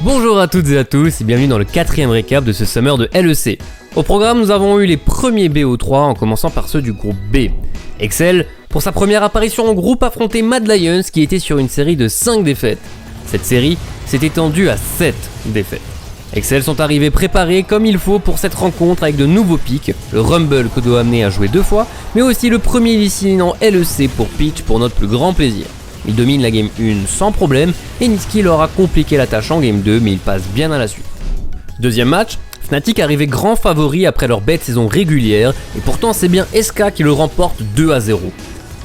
Bonjour à toutes et à tous et bienvenue dans le 4ème récap de ce summer de LEC. Au programme, nous avons eu les premiers BO3 en commençant par ceux du groupe B. Excel, pour sa première apparition en groupe, affrontait Mad Lions qui était sur une série de 5 défaites. Cette série s'est étendue à 7 défaites. Excel sont arrivés préparés comme il faut pour cette rencontre avec de nouveaux pics, le Rumble que doit amener à jouer 2 fois, mais aussi le premier lycéen en LEC pour Peach pour notre plus grand plaisir. Il domine la game 1 sans problème et Niski leur a compliqué la tâche en game 2 mais il passe bien à la suite. Deuxième match, Fnatic arrivait grand favori après leur bête saison régulière et pourtant c'est bien SK qui le remporte 2-0.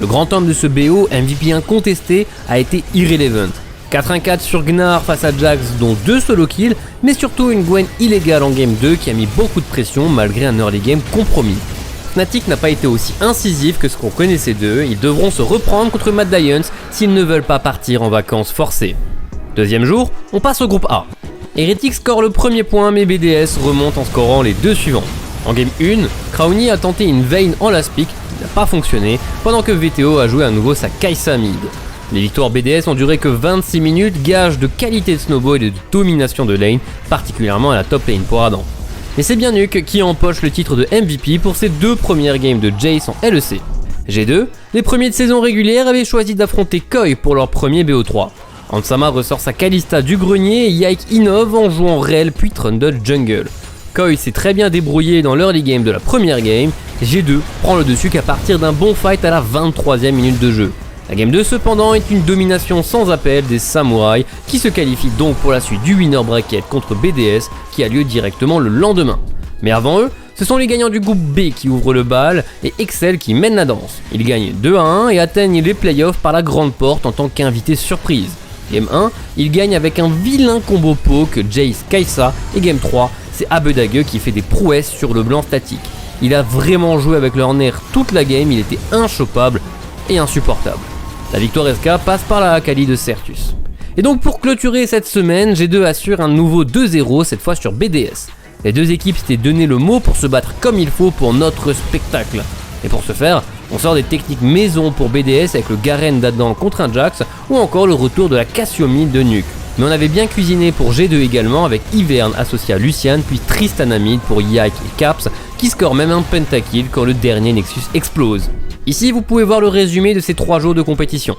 Le grand homme de ce BO, MVP incontesté, a été Irrelevant. 4-1-4 sur Gnar face à Jax dont 2 solo kills mais surtout une Gwen illégale en game 2 qui a mis beaucoup de pression malgré un early game compromis. Fnatic n'a pas été aussi incisif que ce qu'on connaissait d'eux, ils devront se reprendre contre Mad Lions s'ils ne veulent pas partir en vacances forcées. Deuxième jour, on passe au groupe A. Heretics score le premier point mais BDS remonte en scorant les 2 suivants. En game 1, Crowny a tenté une Vayne en last pick qui n'a pas fonctionné pendant que VTO a joué à nouveau sa Kai'Sa mid. Les victoires BDS ont duré que 26 minutes, gage de qualité de snowball et de domination de lane, particulièrement à la top lane pour Adam. Mais c'est bien Nuke qui empoche le titre de MVP pour ses 2 premières games de Jace en LEC. G2, les premiers de saison régulière avaient choisi d'affronter Koi pour leur premier BO3. Ansama ressort sa Kalista du grenier et Yike innove en jouant Rel puis Trundle jungle. Koi s'est très bien débrouillé dans l'early game de la première game, G2 prend le dessus qu'à partir d'un bon fight à la 23e minute de jeu. La game 2 cependant est une domination sans appel des Samouraïs qui se qualifient donc pour la suite du winner bracket contre BDS qui a lieu directement le lendemain. Mais avant eux, ce sont les gagnants du groupe B qui ouvrent le bal et Excel qui mènent la danse. Ils gagnent 2-1 et atteignent les playoffs par la grande porte en tant qu'invité surprise. Game 1, ils gagnent avec un vilain combo poke Jace Kai'Sa et Game 3, c'est Abedague qui fait des prouesses sur le blanc statique. Il a vraiment joué avec leur nerf toute la game, il était inchoppable et insupportable. La victoire SK passe par la Akali de Certus. Et donc pour clôturer cette semaine, G2 assure un nouveau 2-0 cette fois sur BDS. Les deux équipes s'étaient donné le mot pour se battre comme il faut pour notre spectacle. Et pour ce faire, on sort des techniques maison pour BDS avec le Garen d'Adam contre un Jax ou encore le retour de la Cassiomide de Nuke. Mais on avait bien cuisiné pour G2 également avec Ivern associé à Lucian puis Tristanamide pour Yike et Caps qui score même un pentakill quand le dernier Nexus explose. Ici vous pouvez voir le résumé de ces 3 jours de compétition.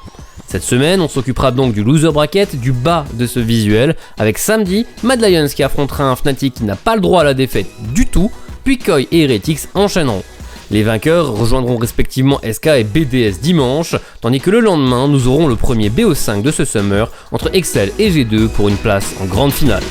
Cette semaine on s'occupera donc du loser bracket, du bas de ce visuel, avec samedi Mad Lions qui affrontera un Fnatic qui n'a pas le droit à la défaite du tout, puis Koi et Heretics enchaîneront. Les vainqueurs rejoindront respectivement SK et BDS dimanche, tandis que le lendemain nous aurons le premier BO5 de ce summer entre Excel et G2 pour une place en grande finale.